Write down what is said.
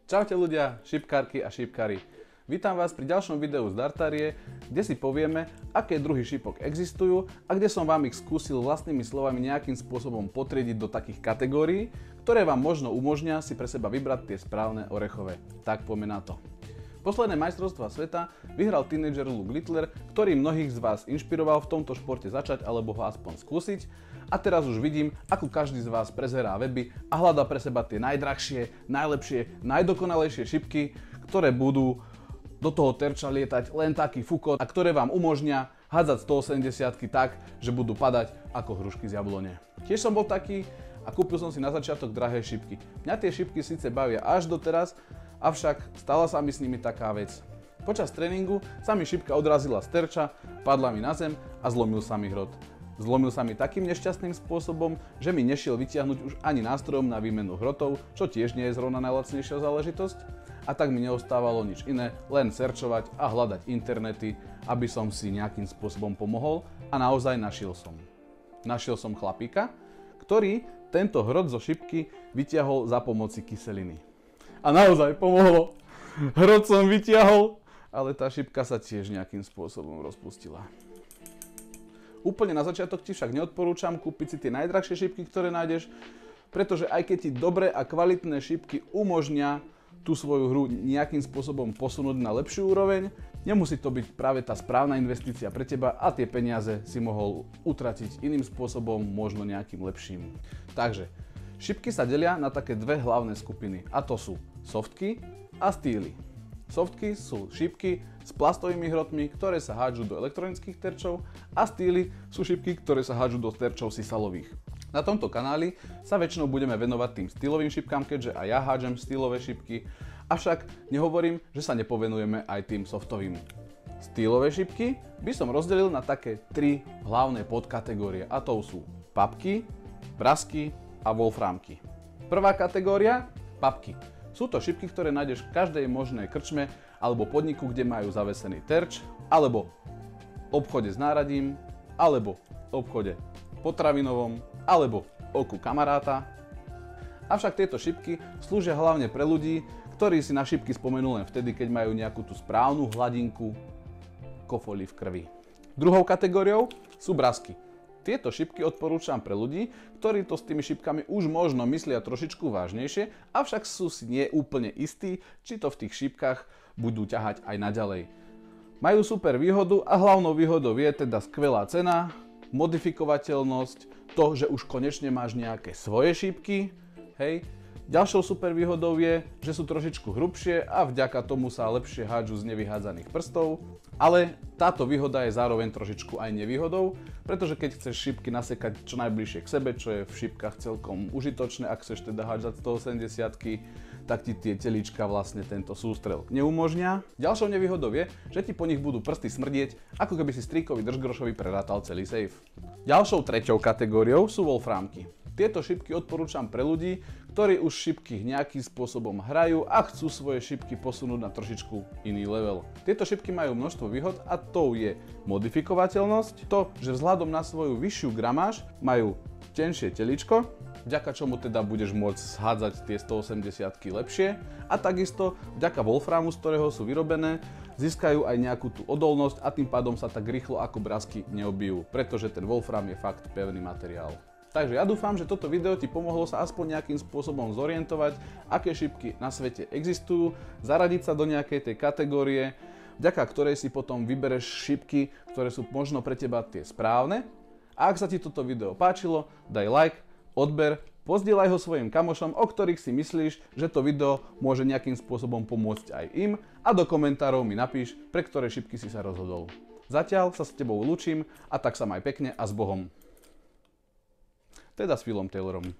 Čaute ľudia, šipkárky a šipkári. Vítam vás pri ďalšom videu z Dartarie, kde si povieme, aké druhy šipok existujú a kde som vám ich skúsil vlastnými slovami nejakým spôsobom potriediť do takých kategórií, ktoré vám možno umožnia si pre seba vybrať tie správne orechové. Tak poďme na to. Posledné majstrovstvá sveta vyhral tínedžer Luke Littler, ktorý mnohých z vás inšpiroval v tomto športe začať alebo ho aspoň skúsiť. A teraz už vidím, ako každý z vás prezerá weby a hľadá pre seba tie najdrahšie, najlepšie, najdokonalejšie šipky, ktoré budú do toho terča lietať len taký fukot a ktoré vám umožnia hádzať 180-ky tak, že budú padať ako hrušky z jablone. Tiež som bol taký a kúpil som si na začiatok drahé šipky. Mňa tie šipky síce bavia až doteraz, avšak stala sa mi s nimi taká vec. Počas tréningu sa mi šipka odrazila z terča, padla mi na zem a zlomil sa mi hrot. Zlomil sa mi takým nešťastným spôsobom, že mi nešiel vytiahnuť už ani nástrojom na výmenu hrotov, čo tiež nie je zrovna najlacnejšia záležitosť. A tak mi neostávalo nič iné, len searchovať a hľadať internety, aby som si nejakým spôsobom pomohol a naozaj našiel som. Našiel som chlapíka, ktorý tento hrot zo šipky vytiahol za pomoci kyseliny. A naozaj pomohlo. Hrot som vytiahol, ale tá šipka sa tiež nejakým spôsobom rozpustila. Úplne na začiatok ti však neodporúčam kúpiť si tie najdrahšie šipky, ktoré nájdeš, pretože aj keď ti dobré a kvalitné šipky umožnia tú svoju hru nejakým spôsobom posunúť na lepšiu úroveň, nemusí to byť práve tá správna investícia pre teba a tie peniaze si mohol utratiť iným spôsobom, možno nejakým lepším. Takže, šipky sa delia na také dve hlavné skupiny, a to sú softky a stýly. Softky sú šipky s plastovými hrotmi, ktoré sa hádžu do elektronických terčov a stýly sú šipky, ktoré sa hádžu do terčov sisalových. Na tomto kanáli sa väčšinou budeme venovať tým stýlovým šipkám, keďže aj ja hádžem stýlové šipky, avšak nehovorím, že sa nepovenujeme aj tým softovým. Stýlové šipky by som rozdelil na také tri hlavné podkategórie, a to sú papky, brasky a wolframky. Prvá kategória – papky. Sú to šipky, ktoré nájdeš v každej možnej krčme alebo podniku, kde majú zavesený terč, alebo obchode s náradím, alebo obchode potravinovom, alebo oku kamaráta. Avšak tieto šipky slúžia hlavne pre ľudí, ktorí si na šipky spomenú len vtedy, keď majú nejakú tú správnu hladinku kofoly v krvi. Druhou kategóriou sú brasky. Tieto šipky odporúčam pre ľudí, ktorí to s tými šipkami už možno myslia trošičku vážnejšie, avšak sú si nie úplne istí, či to v tých šipkách budú ťahať aj naďalej. Majú super výhodu a hlavnou výhodou je teda skvelá cena, modifikovateľnosť, to, že už konečne máš nejaké svoje šipky, hej. Ďalšou super výhodou je, že sú trošičku hrubšie a vďaka tomu sa lepšie hádžu z nevyhádzaných prstov, ale táto výhoda je zároveň trošičku aj nevýhodou, pretože keď chceš šipky nasekať čo najbližšie k sebe, čo je v šipkách celkom užitočné, ak chceš teda hádžať 180-ky, tak ti tie telíčka vlastne tento sústrel neumožnia. Ďalšou nevýhodou je, že ti po nich budú prsty smrdieť, ako keby si strýkovi držgrošovi prerátal celý safe. Ďalšou treťou kategóriou sú wolframky. Tieto šipky odporúčam pre ľudí, ktorí už šipky nejakým spôsobom hrajú a chcú svoje šipky posunúť na trošičku iný level. Tieto šipky majú množstvo výhod a to je modifikovateľnosť, to, že vzhľadom na svoju vyššiu gramáž majú tenšie telíčko, vďaka čomu teda budeš môcť zhádzať tie 180-ky lepšie a takisto vďaka wolframu, z ktorého sú vyrobené, získajú aj nejakú tú odolnosť a tým pádom sa tak rýchlo ako brasky neobijú, pretože ten wolfram je fakt pevný materiál. Takže ja dúfam, že toto video ti pomohlo sa aspoň nejakým spôsobom zorientovať, aké šipky na svete existujú, zaradiť sa do nejakej tej kategórie, vďaka ktorej si potom vybereš šipky, ktoré sú možno pre teba tie správne. A ak sa ti toto video páčilo, daj like, odber, pozdieľaj ho svojim kamošom, o ktorých si myslíš, že to video môže nejakým spôsobom pomôcť aj im a do komentárov mi napíš, pre ktoré šipky si sa rozhodol. Zatiaľ sa s tebou lúčim a tak sa maj pekne a s Bohom. Teda s Philom Taylorom.